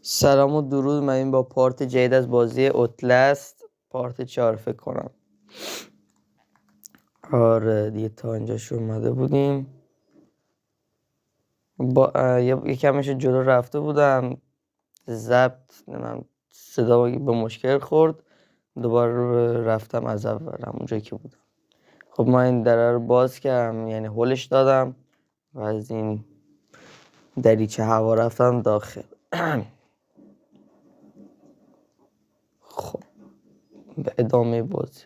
سلام و درود. من این با پارت جدید از بازی اوتلست پارت 4 فکر کنم. آره دیگه تا اینجاش اومده بودیم. با یکمش جلو رفته بودم، ضبط صدا به مشکل خورد، دوباره رفتم از اول همونجایی که بودم. خب من این دره رو باز کردم، یعنی هولش دادم و از این دریچه هوا رفتم داخل. خب به ادامه بازی.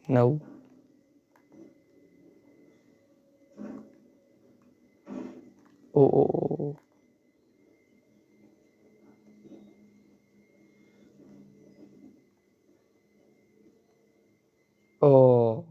No. Oh. Oh.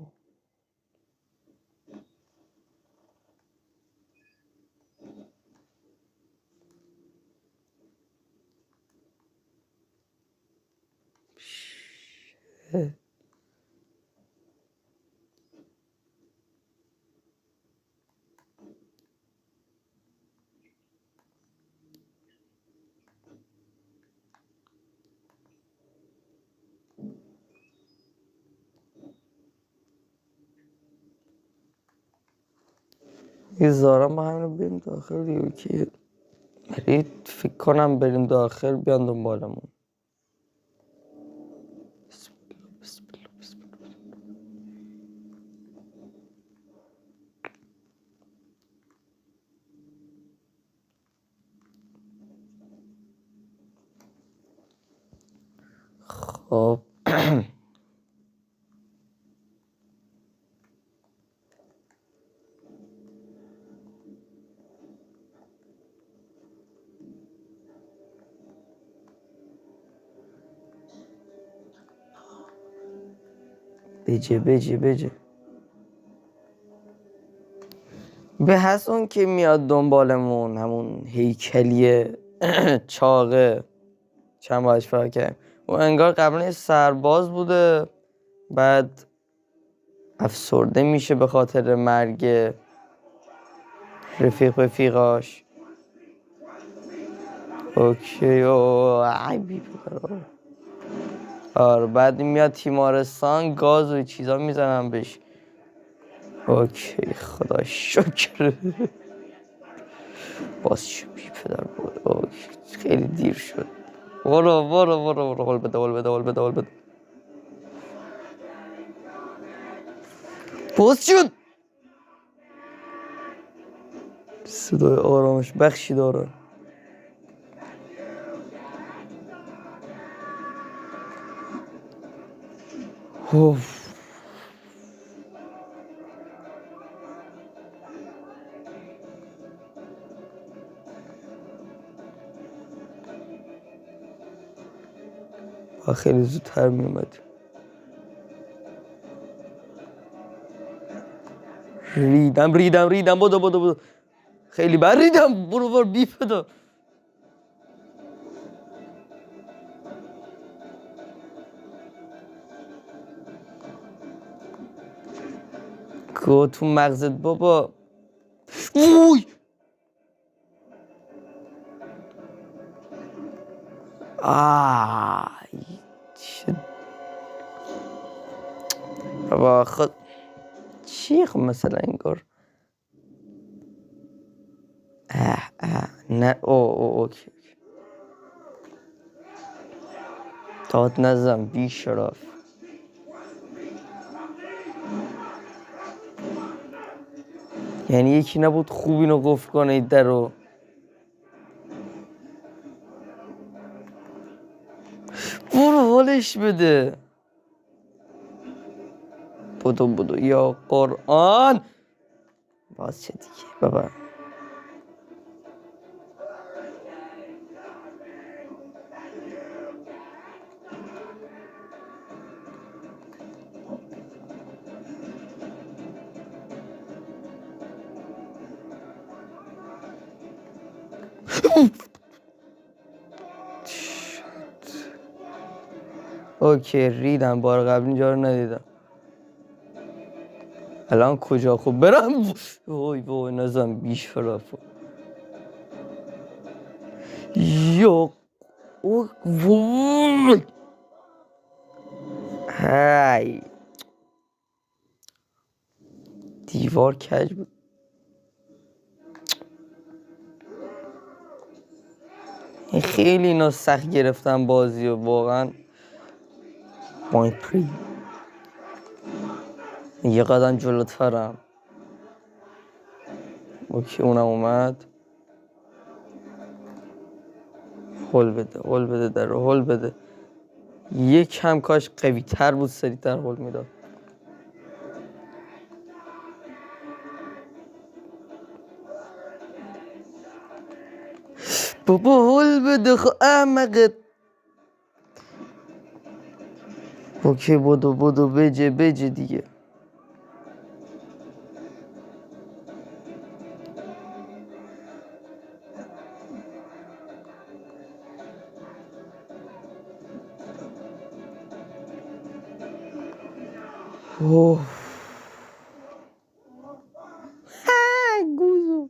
یه زارم با همین رو بریم داخل دیگه که فکر کنم بریم داخل بیان دنبالمون. بسم الله. خب بجه به حسون که میاد دنبالمون، همون هیکلیه چاقه چند باش فرق کرد و انگار قبلا سرباز بوده، بعد افسرده میشه به خاطر مرگ رفیقاش. اوکی ای بی پدر. آره بعد میاد تیمارستان گاز و چیزا میزنم بهش. اوکی خدا شکر. باز شو بی پدر بود. اوکی خیلی دیر شد. برو هول بده. باز شد. صدای آرامش بخشی داره. خیلی زودتر میومد. ریدم بدو خیلی بر ریدم. برو بی پدر. گو تو مغزت بابا. اوی چه بابا خود چی خب مثلا انگار نه اوکی تات نزم بی شرف. یعنی یکی نبود خوب اینو قفل کنه این در رو. برو حالش بده. بدو یا قرآن. باز چه دیگه بابا. اوکی ریدم، بار قبل اینجا رو ندیدم. الان کجا خوب برم؟ وای وای نزم بیش فرافو. یا وای های دیوار کج بود. خیلی اینا سخت گرفتم بازی و واقعا پوینت پری یه قدم جلوترم. اوکی اونم اومد. هول بده هول بده در هول بده. یک کم کاش قوی تر بود سریعتر هول میداد. بابا هول بده احمقت. اوکی بدو بجه دیگه. اوه گوزو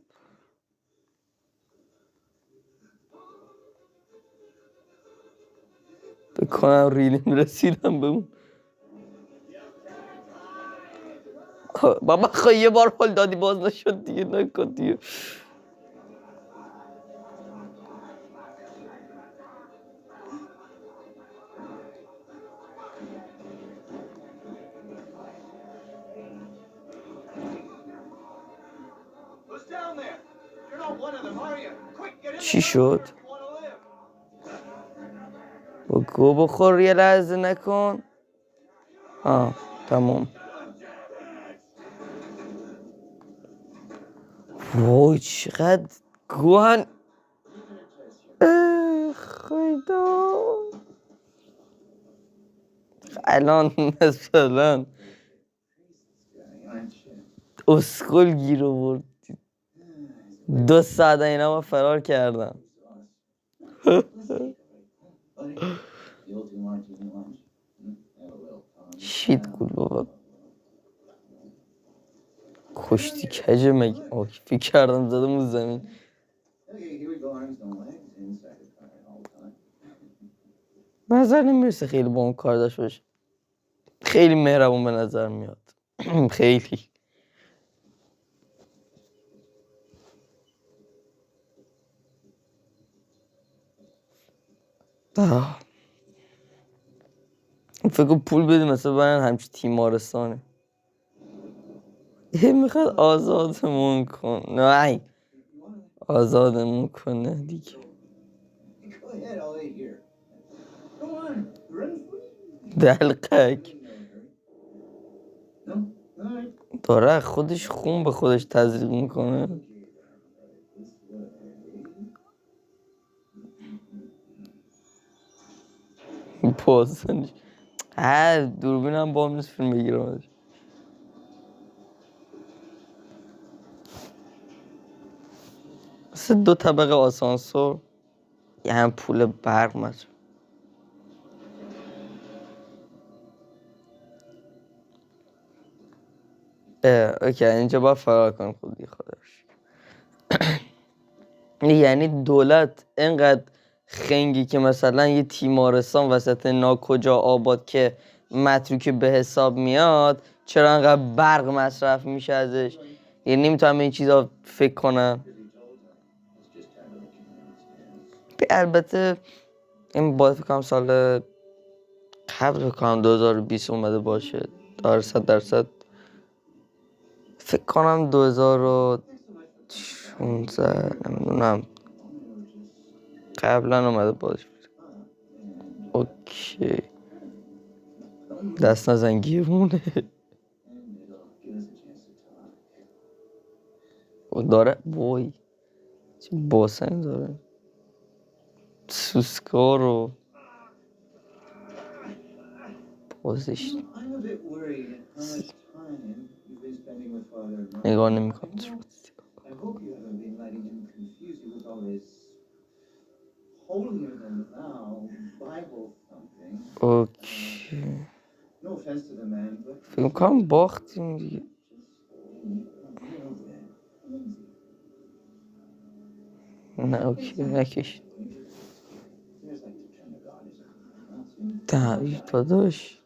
بکنم ریلیم رسیدم به اون. بابا خواهی یه بار حال دادی باز نشد دیگه نکن دیگه. چی شد؟ با گو بخور یه لحظه نکن. تمام. وای چقدر گوهن. خدا الان مثلا اسکل گیر آورد. 2 ساعت اینا ما فرار کردم. شیت گول بابا کشتی کجه مگه. فکر کردم زدم اون زمین. نظر نمیرسه خیلی با اون کار داشت باشه. خیلی مهربون به نظر میاد. خیلی فکر کن پول بدیم مثلا برن همچین تیمارستانه. میخواد آزادمون کن. نه آزادمون کنه دیگه. دلقک داره خودش خون به خودش تزریق میکنه. پاسنش دوربینم با هم نیست فیلم بگیرم. مثل 2 طبقه آسانسور یه هم پول برق مصرف. اوکی اینجا باید فرار کنم خودی خودش. یعنی دولت اینقدر خنگی که مثلا یه تیمارستان وسط ناکجا آباد که متروکه به حساب میاد چرا اینقدر برق مصرف میشه ازش. یعنی نمیتونم این چیزا فکر کنم. البته این باید فکر کنم سال قبل فکر کنم 2020 اومده باشه. 100% فکر کنم 2016 نمیدونم قبلا اومده باشه. اوکی دست نزن گیرمونه. و داره وای چه باسن داره سوسکار و بازش نگاه نمی کنم. اوکی فکر کنم باختیم دیگه. نه اوکی نکشید داداش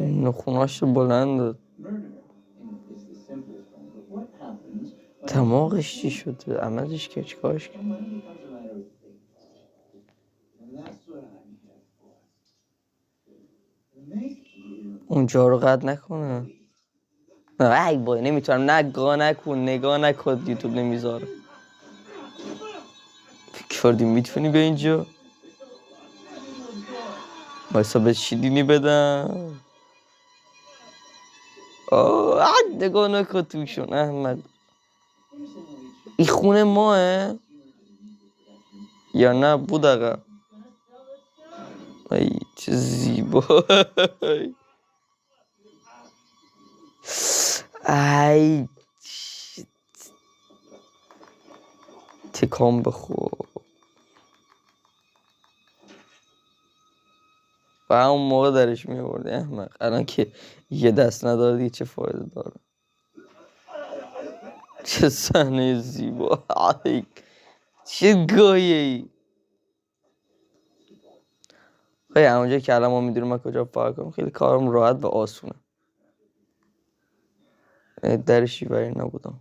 نخوناش بلند دماغش چی شد عملش که چیکارش کرد اونجا رو قطع نکنه نه ای بای نمیتونم نگاه نکن یوتیوب نمیذاره فکر کردی میتونی به اینجا بایستا به شیدینی بدم نگاه نکن توشون احمد این خونه ماه یا نه بود آقا ای چه زیبا ای تکام بخور و همون موقع درش میبردی احمق الان که یه دست نداری چه فایده داره چه صحنه زیبا چه گایه ای خیلی همونجا که الان ما میدونیم من کجا فرق کنم خیلی کارم راحت و آسونه در شیوری نبودم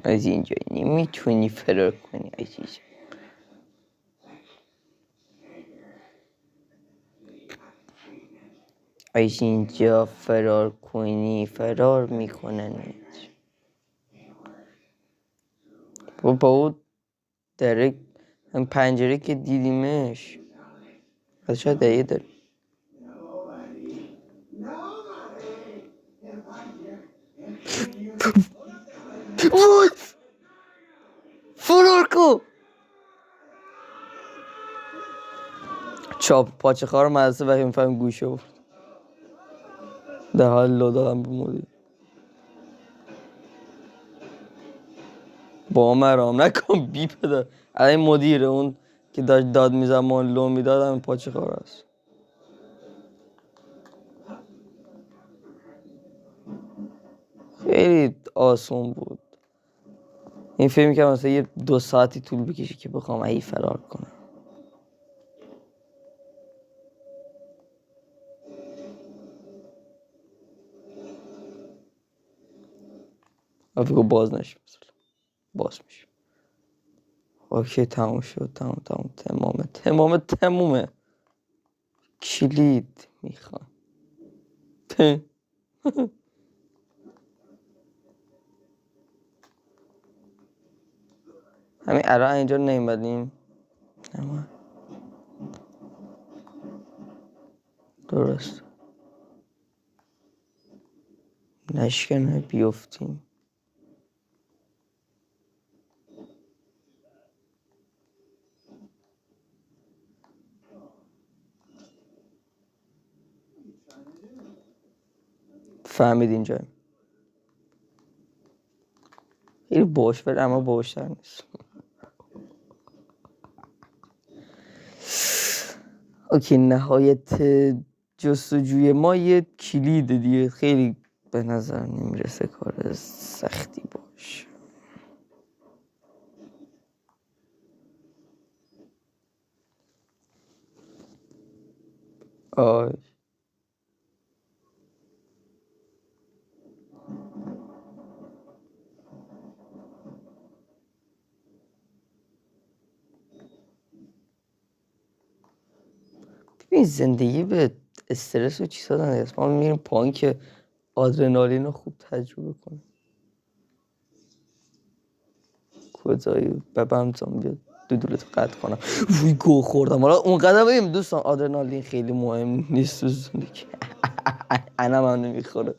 از اینجا نمیتونی فرار کنی عزیز از اینجا فرار کنی فرار میکننت با اون در هم پنجره که دیدیمش از شاید دهیه داره وای فرار کن چاپ پاچه خواه رو مدرسه وقتی میفهم گوشه بود در حال لو دادم به مدیر با مرام نکن بی پدر الان مدیر اون که داشت داد میزن ما لو میدادم پاچه خواه هست خیلی آسون بود این فیلمی که مثلا یه 2 ساعتی طول بکشی که بخوام ای فرار کنم بگو باز نشه باز میشه اوکی تموم شد تمامه کلید میخوام همین الان اینجا نیومدیم درست نشکنه بیفتیم فهمید اینجا خیلی باش بره اما باشتر نیست اوکی نهایت جستجوی ما یه کلید دیگه خیلی به نظر نمیرسه کار سختی باشه ببین زندگی به استرس و چیزا نیست ما میریم پایین که آدرنالین رو خوب تجربه کنیم کجایی ببندم بیاد دودولت قطع کنم وی گو خوردم حالا اون قدر ببین دوستان آدرنالین خیلی مهم نیست تو زندگی انا من نمیخوره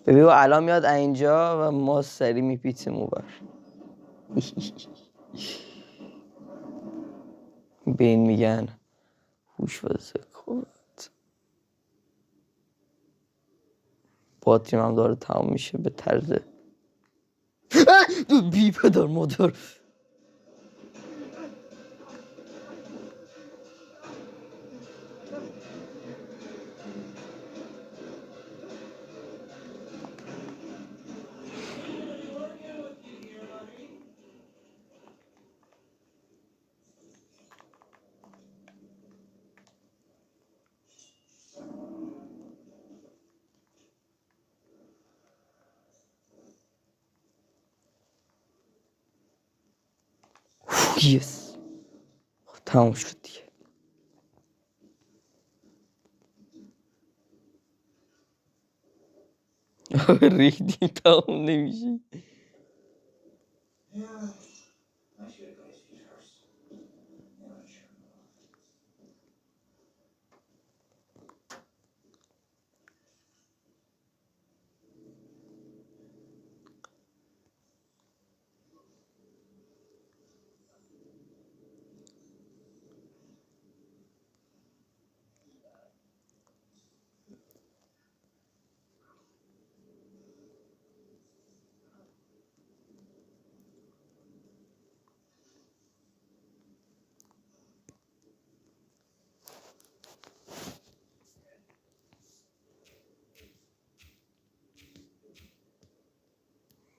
ببین الان میاد اینجا و ما سری میپیچیم اوبر به این میگن هوش و ذکاوت. باتریم هم داره تمام میشه به طرز بی پدر مادر. یس تمام شد دیگه. ریدیم تمام نمیشه.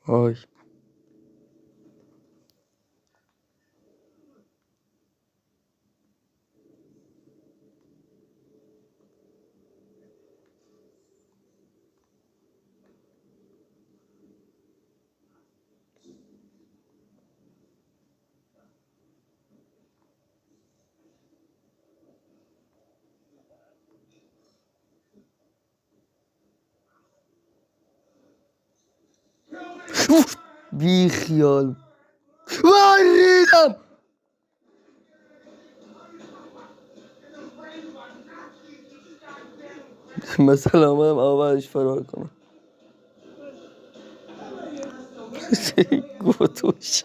وای بی خیال. وای ریدم. مثلا آمدم اولش فرار کنم. گوتوش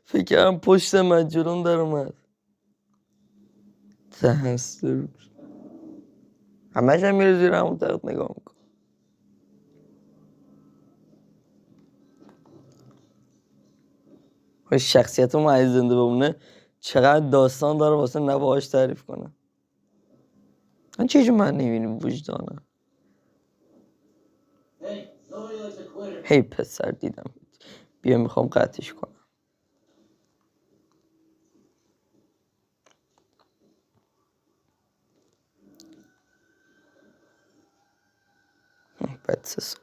فکر کردم پشت من جلوم در اومد. دهنستر همش هم میره زیر همون تخت نگاه میکن. شخصیت ما عزیز زنده بمونه چقدر داستان داره واسه نوهاش تعریف کنه. من چیزی من نمیبینیم وجدانه. هی پسر دیدم بیا میخوام قطعش کنم. بعد 3 سال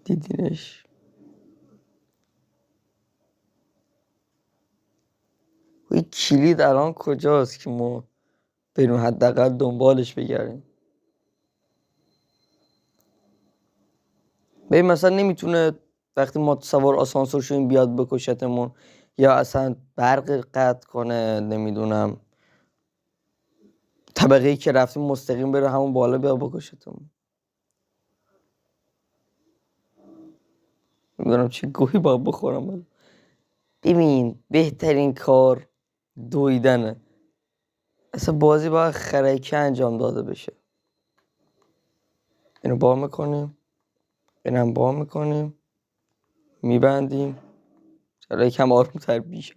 دیدینش. این کلید الان کجاست که ما بریم حداقل دنبالش بگردیم. ببین مثلا نمیتونه وقتی ما سوار آسانسور شدیم بیاد بکشتمون، یا اصلا برق قطع کنه، نمیدونم طبقه ای که رفتیم مستقیم بره همون بالا بیا بکشتمون. نمیدونم چه گوهی باید بخورم. ببین بهترین کار دویدنه. اصلا بازی باید خرکی انجام داده بشه. اینو با میکنیم، اینم با میکنیم، میبندیم، چرا یکم آروم تر بیشه.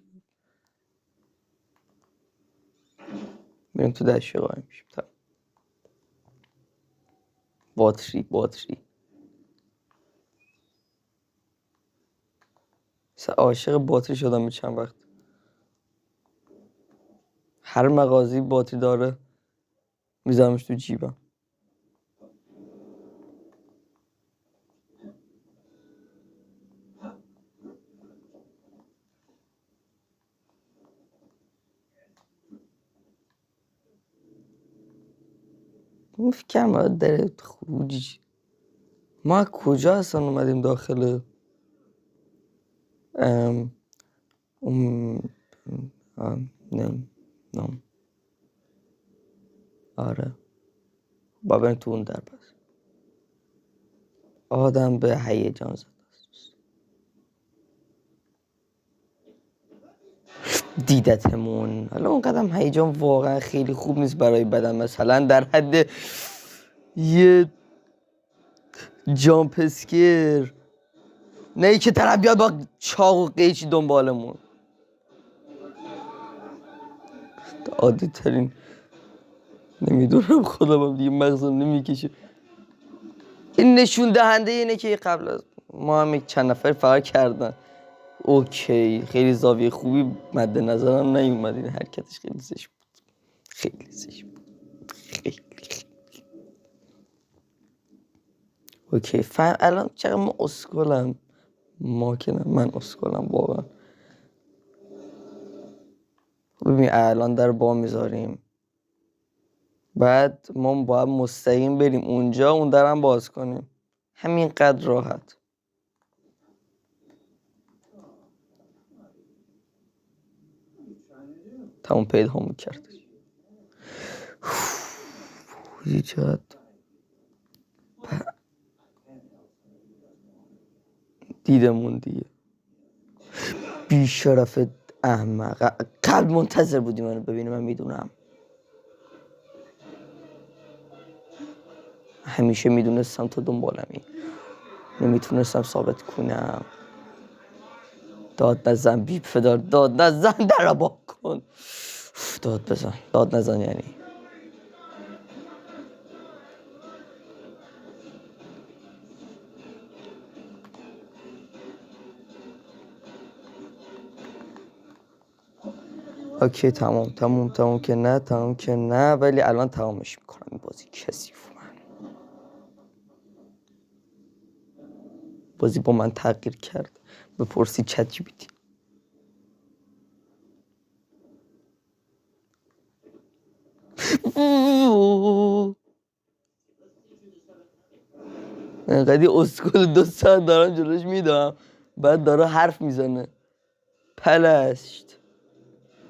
میریم تو دشت قایم میشیم. باتری مثلا عاشق باتری شدم به چند وقت. هر مغازی باتری داره میذارمش تو جیبم. فکر کنم باید در خروجی. ما کجا اصلا اومدیم داخل اون نه آره با بریم تو اون در پس آدم به هیجان زده است دیدتمون. حالا اون قدم هیجان واقعا خیلی خوب نیست برای بدن، مثلا در حد یه جامپ اسکیر، نه ای که طرف بیاد با چاق و قیچی دنبالمون. عادی ترین نمیدونم خودم دیگه مغزم نمیکشه. این نشون دهنده اینه که قبل از ما هم یک چند نفر فرار کردن. اوکی خیلی زاویه خوبی مد نظرم نیومد، این حرکتش خیلی زشت بود، خیلی زشت بود، خیلی. اوکی فهم الان چقدر ما اسکلم، ما که نه من اسکلم واقعا. ببین الان در با میذاریم، بعد ما باید مستقیم بریم اونجا اون درم باز کنیم، همینقدر راحت. تمام پیدا هم کرد ایجاد دیدمون دیگه. بیشرفت احمق، قلب منتظر بودی منو ببینی، من میدونم همیشه میدونستم تو دنبالمی، نمیتونستم ثابت کنم. داد نزن بی پدر، داد نزن در با کن، داد بزن، داد نزن یعنی. اوکی تموم که نه ولی الان تمامش میکنم این بازی. کثیف من بازی با من تغییر کرد. بپرسی چت جی پی تی. انقدی اسکول 2 ساعت دارم جلوش میدم بعد داره حرف میزنه. پلشت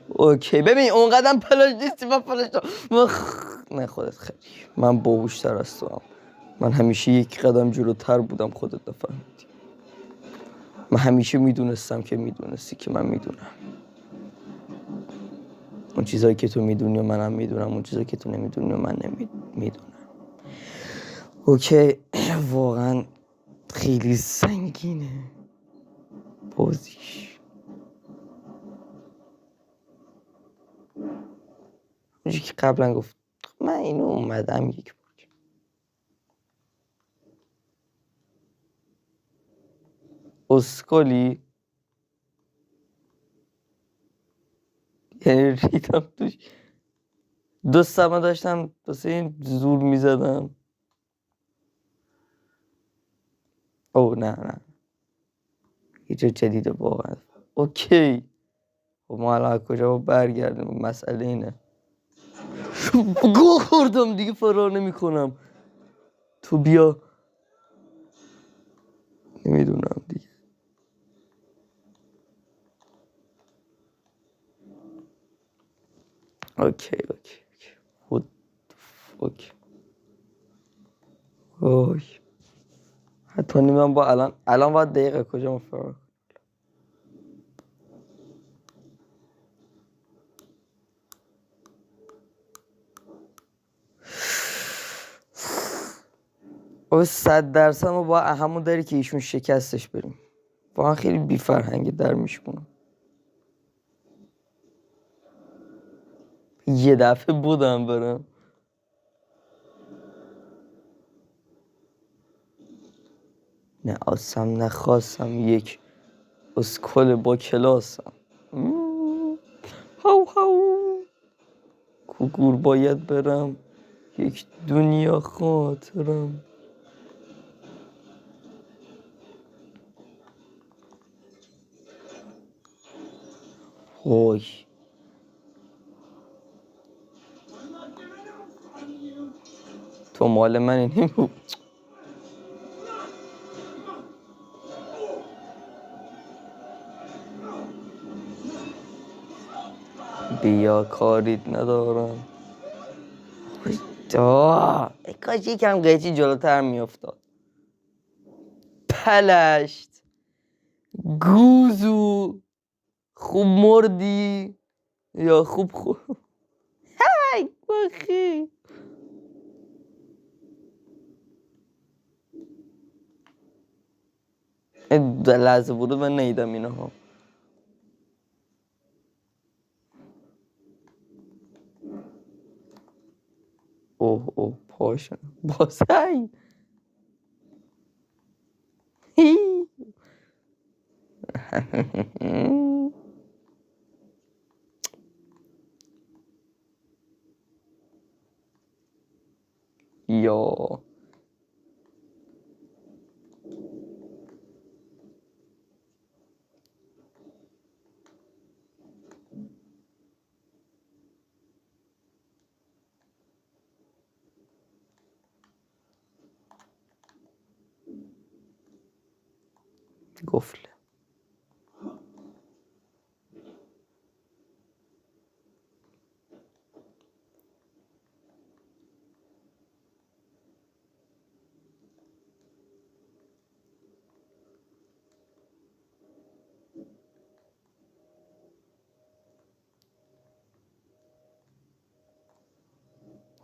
اوکی ببین اون قدم پلاش نیستی من پلاشتم. نه خودت خیلی من باهوش‌تر از تو هم. من همیشه یک قدم جلوتر بودم، خودت نفهمیدی. من همیشه میدونستم که میدونستی که من میدونم. اون چیزایی که تو میدونی و منم میدونم، اون چیزایی که تو نمیدونی و من میدونم. اوکی واقعا خیلی سنگینه بازیش. اونجایی که قبلا گفت من اینو اومدم یک بار اسکولی یعنی ریدم توش. 2 ساعت داشتم واسه این زور میزدم. او نه یه جا جدیده واقعا. اوکی خب ما الان کجا برگردیم؟ مسئله اینه گو خوردم دیگه فرار نمی کنم. تو بیا نمیدونم دیگه. اوکی اوی حتی من با الان باید دقیقه کجا مفرار. او 100% ما با همون داری که ایشون شکستش بریم. واقعا خیلی بی فرهنگی در میشونم. یه دفعه بودم برم نه آسم نخواستم یک اسکل با کلاسم. هاو کوکور باید برم یک دنیا خاطرم. وای تو مال منی نمی‌بود. بیا کاریت ندارم. ای کاش یکم قیچی جلوتر میافتاد. پلشت گوزو خوب مردی یا خوب های بخی. لحظه ورود من نیدم اینا ها. اوه پاشن بازای یا گفله.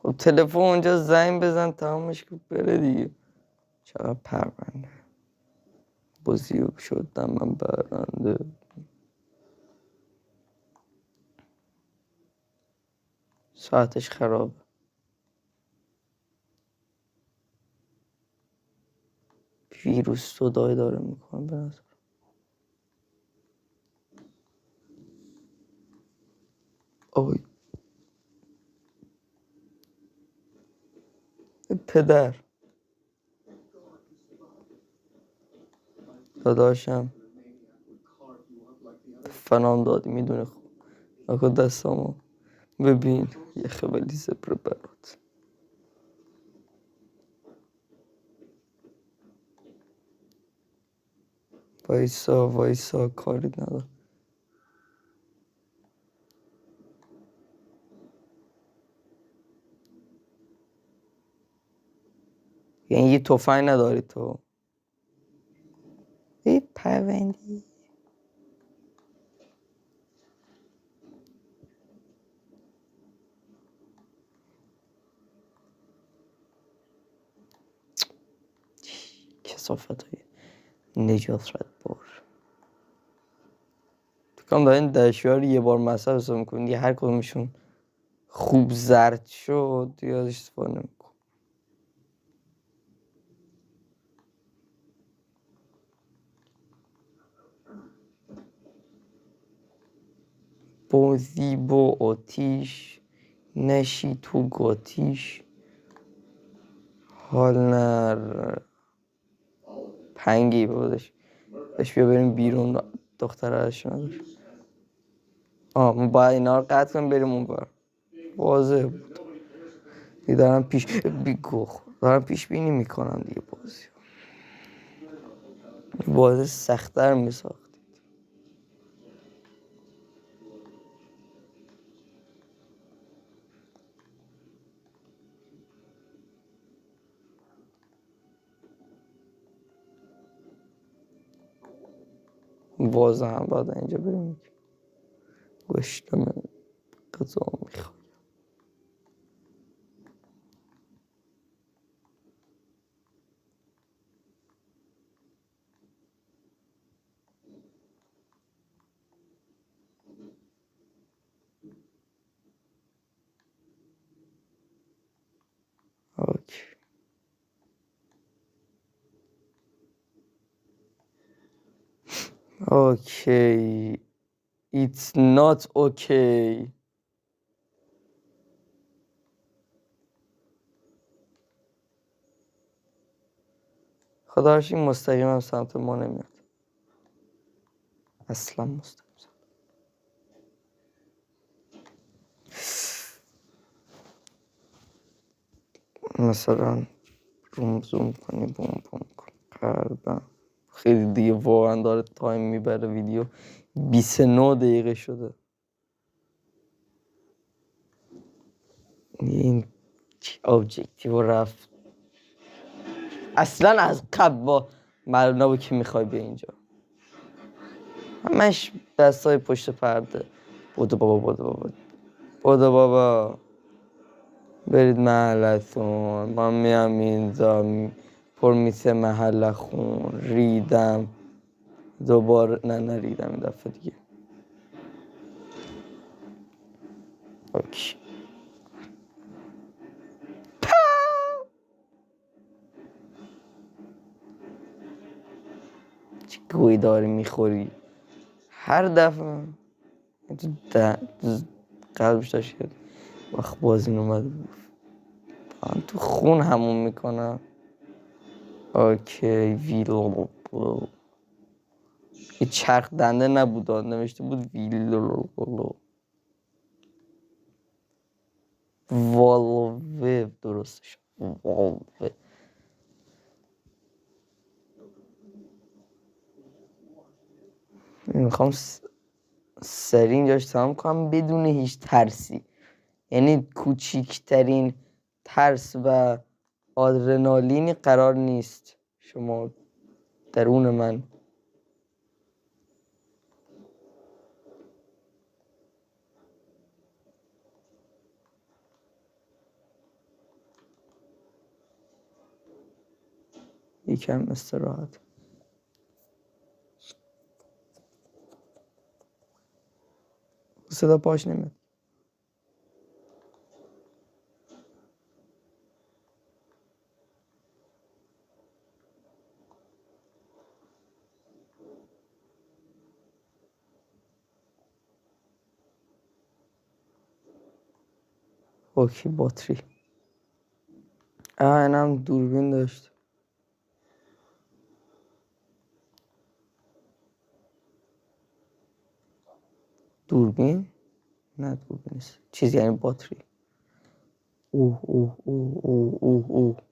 خب تلفن اونجا زنگ بزن تمامش کن بره دیگه. چقدر پرونده بازی شدم من برنده. ساعتش خرابه. ویروس صدای داره میکنه به نظر. آی پدر داداشم فنان دادی میدونه. خوب نکن دستامو ببین یه خبلی زبره برات. وایسا کاری نداره. یعنی یه تفنگ نداری تو؟ ای پروندی کسافت های نجات بار. فکرم دارین دشیار یه بار مصرف حساب میکنین دیگه هر کدومشون خوب زرد شد دیگه ازش استفاده نمیکن. بازی با آتیش نشی تو گاتیش حال نر پنگی بودش بهش بیا بریم بیرون. دختره ازش نداشت. ما باید اینا رو قطع کنیم بریم اون بر. واضح بود دیگه دارم پیش بینی میکنم دیگه بازی سخت‌تر میساخت. باز هم باید اینجا بریم گشتم غذا میخوام. اوکی It's not okay. خدا هرچی مستقیم هم سمت ما نمیاد. اصلا مستقیم مثلا روم زوم کنی بوم کن قلبم. خیلی دیگه واقعا داره تایم میبره ویدیو 29 دقیقه شده. این ابجکتیو رفت اصلا از قبل با معلوم نبود که میخوای بیا اینجا. همش دستای پشت پرده. بودو بابا برید محلتون، من میام اینجا پر میشه محل خون. ریدم دوباره، نه ریدم این دفعه دیگه. اوکی. چه گوی داری میخوری هر دفعه. قلبش داشت وقت بازین اومد من تو خون همون میکنم. اوکی ویلو یه چرخ دنده نبود، نوشته بود ویلو والوه درستش والوه. میخوام سری اینجاش تمام کنم بدون هیچ ترسی. یعنی کوچیکترین ترس و آدرنالینی قرار نیست شما درون من. یکم استراحت. صدا پاش نمیاد. اوکی باتری. اینم دوربین داشت. دوربین؟ نه دوربین نیست. چیزی یعنی باتری. اوه.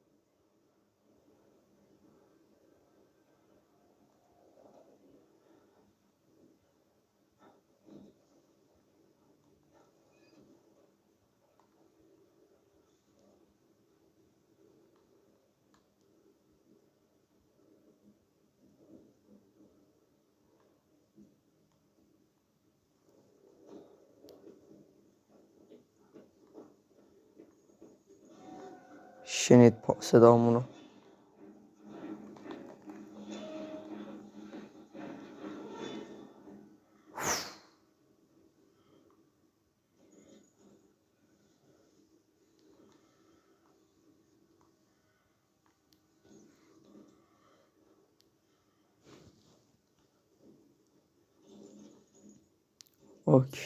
شنید صدامونو. اوکی.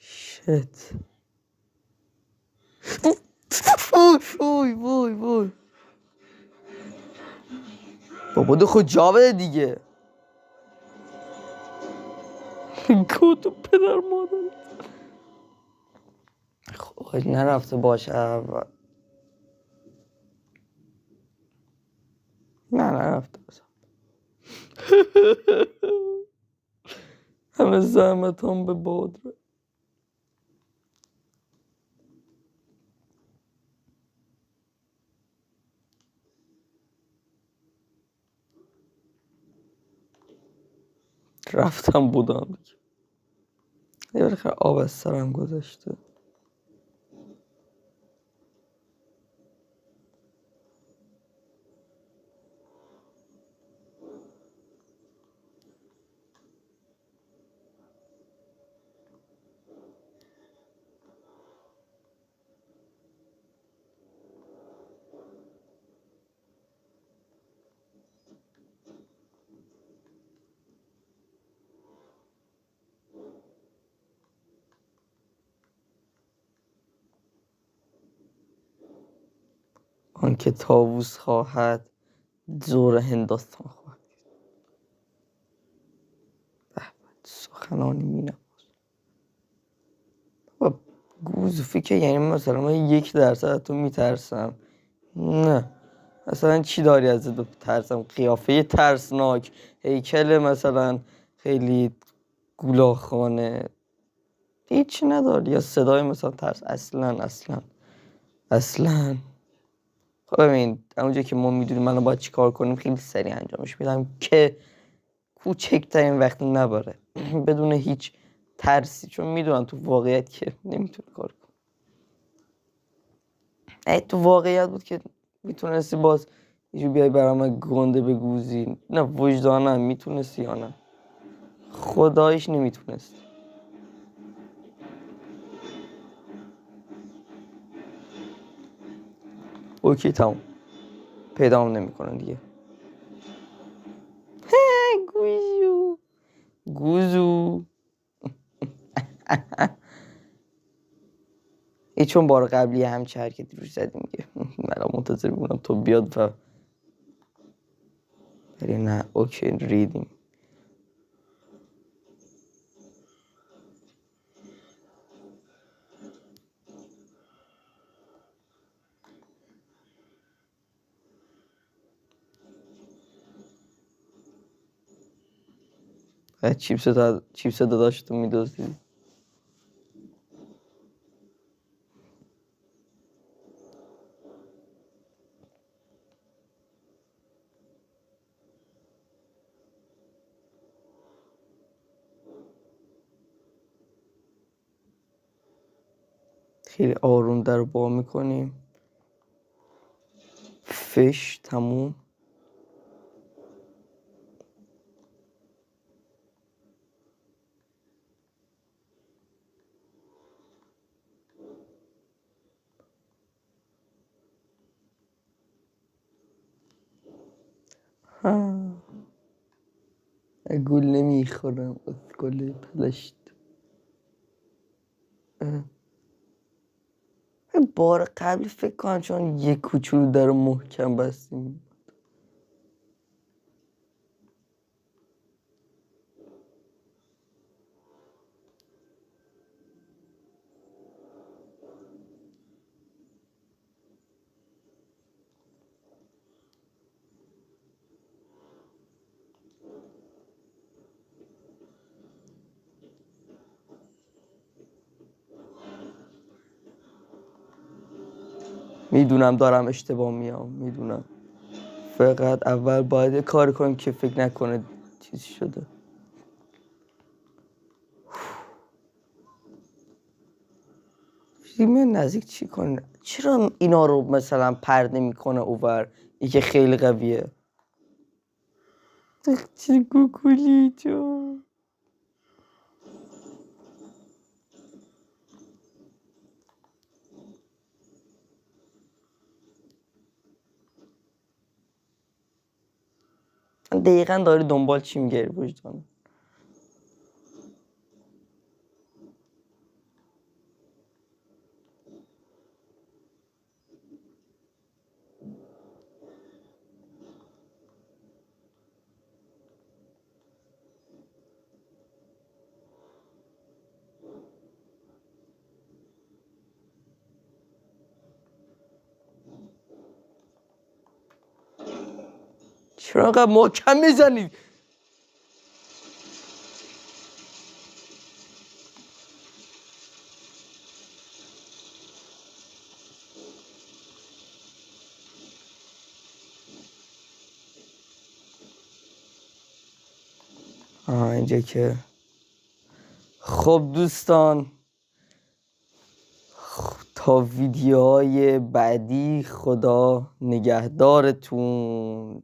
شت. وای بابا دو خود جا بده دیگه. کتو پدر مادر. خب نرفته باشه اول. نه نرفته باشه. همه زحمت هم به باد ره. رفتم بودم دیگه. یه بالاخره آب از سرم گذاشته. آنکه طاووس خواهد زور هندوستان خواهد. سخنانی مینم گوزوفی که یعنی مثلا من 1% تو میترسم؟ نه مثلا چی داری ازت بترسم؟ قیافه ترسناک، هیکل مثلا خیلی گولاخانه، هیچی نداری، یا صدای مثلا ترس؟ اصلا خب ببین اونجا که ما میدونیم منو باید چی کار کنیم خیلی سریع انجامش میدم که کوچکترین وقت نبره بدون هیچ ترسی، چون میدونم تو واقعیت که نمیتونی کار کنی. تو واقعیت بود که میتونستی باز یه بیای برام گنده بگوزی، نه وجدانم میتونستی یا نه؟ خدایش نمیتونستی. اوکی تمام، پیدام نمیکنه دیگه. گوزو ای چون بار قبلی همچه حرکتی روش زدیم دیگه من منتظر بودم تو بیاد و ولی نه. اوکی ریدیم. چیپس داداشتو میدوزی. خیلی آروم در با میکنیم. فش تموم. گل نمیخورم گل پلشت. بار قبل فکر کنم چون یه کوچولو در محکم بستیم. میدونم دارم اشتباه میام، میدونم، فقط اول باید کار کنیم که فکر نکنه چیزی شده. فیلم نزدیک چی کنه؟ چرا اینا رو مثلا پرده میکنه اوور؟ یکی خیلی قویه. چی گوگولی جو. دقیقا داری دنبال چی میگری وجدان؟ چرا انقدر محکم میزنی؟ اینجا که خب دوستان، تا ویدیوهای بعدی خدا نگهدارتون.